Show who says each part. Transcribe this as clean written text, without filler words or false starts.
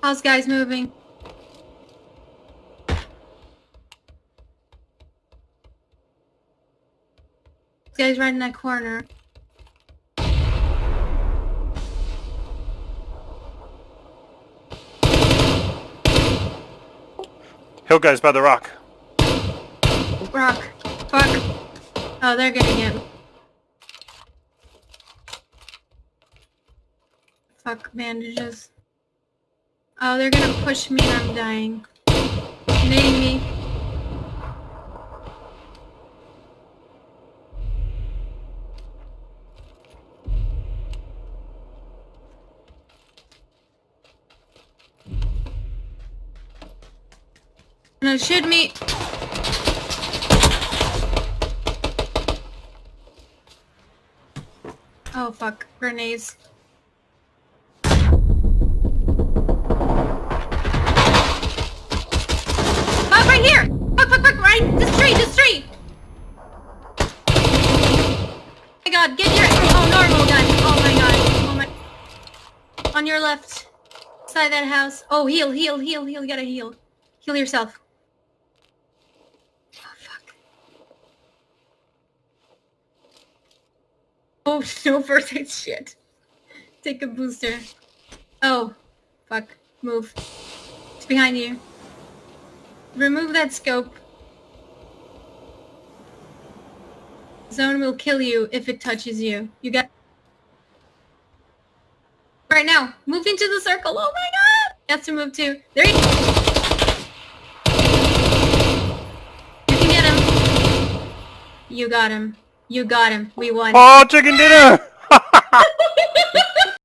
Speaker 1: How's guys moving? This guy's right in that corner.
Speaker 2: Hill guy's by the rock.
Speaker 1: Rock. Fuck. Oh, they're getting him. Fuck, bandages. Oh, they're gonna push me and I'm dying. Nading me. No, shoot me. Oh fuck, grenades. Oh, right here! Fuck, fuck, fuck, right! This tree! Oh my god, get your... Oh, normal gun. Oh my god. Oh my... On your left. Side that house. Oh, heal. You gotta heal. Heal yourself. Oh, fuck. Oh, no first aid shit. Take a booster. Oh, fuck. Move. It's behind you. Remove that scope. Zone will kill you if it touches you. You got... Right now. Move into the circle. Oh my god! You have to move too. There you go. You can get him. You got him. We won.
Speaker 2: Oh, chicken dinner!